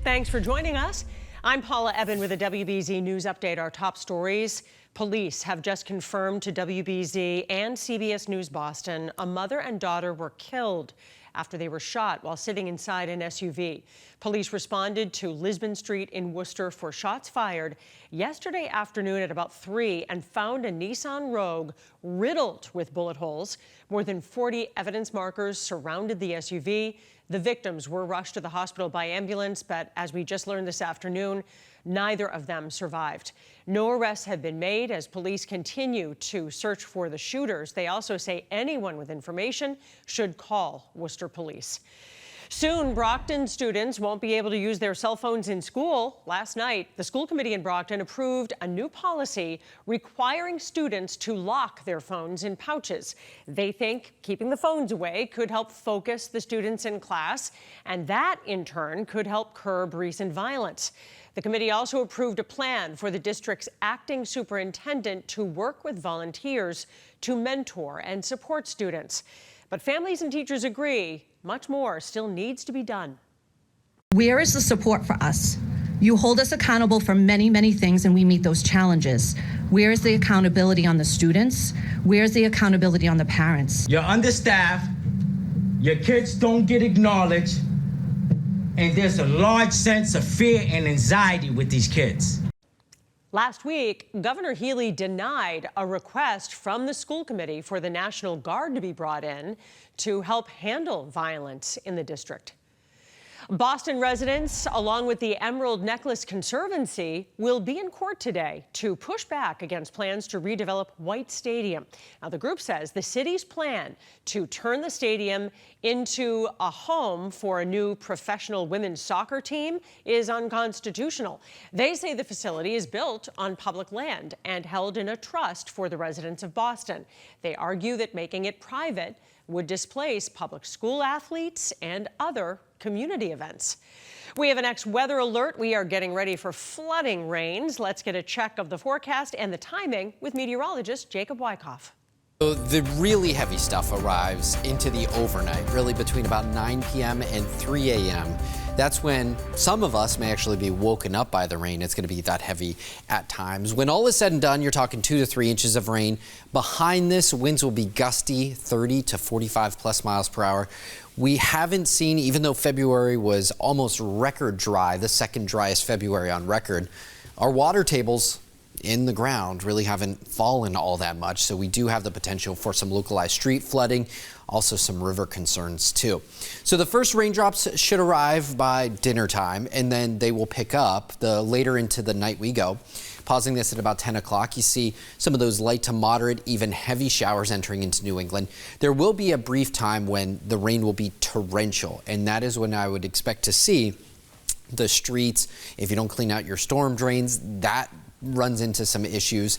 Thanks for joining us. I'm Paula Ebben with a WBZ News Update. Our top stories. Police have just confirmed to WBZ and CBS News Boston a mother and daughter were killed after they were shot while sitting inside an SUV. Police responded to Lisbon Street in Worcester for shots fired yesterday afternoon at about 3 and found a Nissan Rogue riddled with bullet holes. More than 40 evidence markers surrounded the SUV. The victims were rushed to the hospital by ambulance, but as we just learned this afternoon, neither of them survived. No arrests have been made as police continue to search for the shooters. They also say anyone with information should call Worcester Police. Soon, Brockton students won't be able to use their cell phones in school. Last night, the school committee in Brockton approved a new policy requiring students to lock their phones in pouches. They think keeping the phones away could help focus the students in class, and that, in turn, could help curb recent violence. The committee also approved a plan for the district's acting superintendent to work with volunteers to mentor and support students. But families and teachers agree much more still needs to be done. Where is the support for us? You hold us accountable for many, many things, and we meet those challenges. Where is the accountability on the students? Where's the accountability on the parents? You're understaffed, your kids don't get acknowledged, and there's a large sense of fear and anxiety with these kids. Last week, Governor Healy denied a request from the school committee for the National Guard to be brought in to help handle violence in the district. Boston residents, along with the Emerald Necklace Conservancy, will be in court today to push back against plans to redevelop White Stadium. Now, the group says the city's plan to turn the stadium into a home for a new professional women's soccer team is unconstitutional. They say the facility is built on public land and held in a trust for the residents of Boston. They argue that making it private would displace public school athletes and other community events. We have an next weather alert. We are getting ready for flooding rains. Let's get a check of the forecast and the timing with meteorologist Jacob Wycoff. So the really heavy stuff arrives into the overnight, really between about 9 p.m. and 3 a.m. That's when some of us may actually be woken up by the rain. It's going to be that heavy at times. When all is said and done, you're talking 2 to 3 inches of rain. Behind this, winds will be gusty, 30 to 45 plus miles per hour. We haven't seen, even though February was almost record dry, the second driest February on record, our water tables in the ground really haven't fallen all that much. So we do have the potential for some localized street flooding, also some river concerns too. So the first raindrops should arrive by dinner time, and then they will pick up the later into the night we go. Pausing this at about 10 o'clock, you see some of those light to moderate, even heavy showers entering into New England. There will be a brief time when the rain will be torrential, and that is when I would expect to see the streets, if you don't clean out your storm drains, that runs into some issues.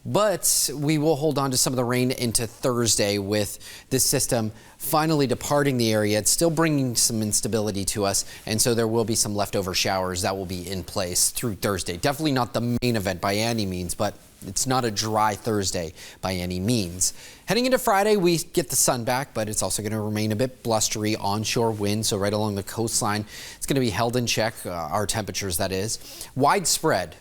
But we will hold on to some of the rain into Thursday with this system finally departing the area. It's still bringing some instability to us, and so there will be some leftover showers that will be in place through Thursday. Definitely not the main event by any means, but it's not a dry Thursday by any means. Heading into Friday, we get the sun back, but it's also going to remain a bit blustery onshore wind, so right along the coastline, it's going to be held in check, our temperatures that is. Widespread,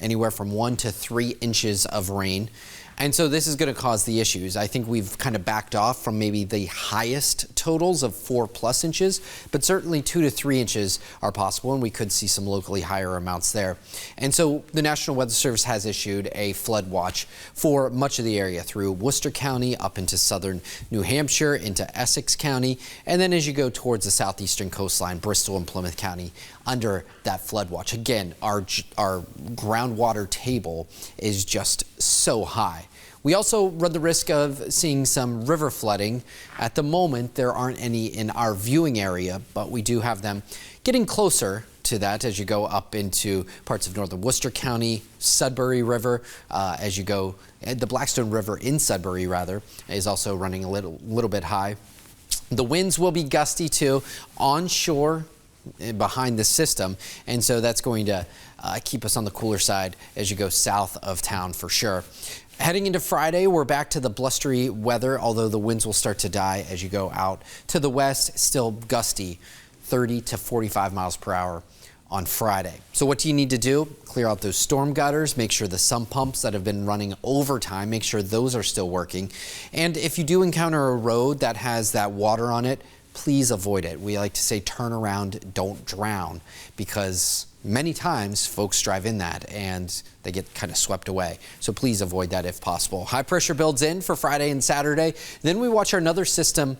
anywhere from 1 to 3 inches of rain. And so this is going to cause the issues. I think we've kind of backed off from maybe the highest totals of 4+ inches, but certainly 2 to 3 inches are possible, and we could see some locally higher amounts there. And so the National Weather Service has issued a flood watch for much of the area through Worcester County up into southern New Hampshire, into Essex County, and then as you go towards the southeastern coastline, Bristol and Plymouth County under that flood watch. Again, our groundwater table is just so high. We also run the risk of seeing some river flooding. At the moment, there aren't any in our viewing area, but we do have them getting closer to that as you go up into parts of northern Worcester County, Sudbury River, as you go, the Blackstone River in Sudbury rather, is also running a little bit high. The winds will be gusty too, onshore behind the system, and so that's going to keep us on the cooler side as you go south of town for sure. Heading into Friday, we're back to the blustery weather, although the winds will start to die as you go out to the west, still gusty 30 to 45 miles per hour on Friday. So what do you need to do? Clear out those storm gutters, make sure the sump pumps that have been running overtime, make sure those are still working. And if you do encounter a road that has that water on it, please avoid it. We like to say turn around, don't drown, because many times folks drive in that and they get kind of swept away. So please avoid that if possible. High pressure builds in for Friday and Saturday. Then we watch our next system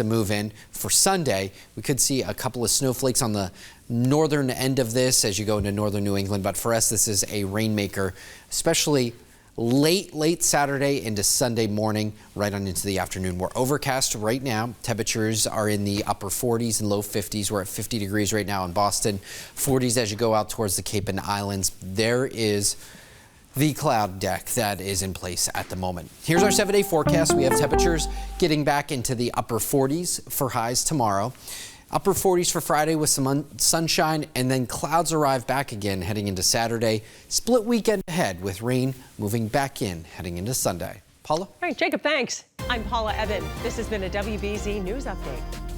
move in for Sunday. We could see a couple of snowflakes on the northern end of this as you go into northern New England. But for us, this is a rainmaker, especially late Saturday into Sunday morning, right on into the afternoon. We're overcast right now. Temperatures are in the upper 40s and low 50s. We're at 50 degrees right now in Boston, 40s as you go out towards the Cape and Islands. There is the cloud deck that is in place at the moment. Here's our 7-day forecast. We have temperatures getting back into the upper 40s for highs tomorrow. Upper 40s for Friday with some sunshine, and then clouds arrive back again heading into Saturday. Split weekend ahead with rain moving back in heading into Sunday. Paula? All right, Jacob, thanks. I'm Paula Ebben. This has been a WBZ News Update.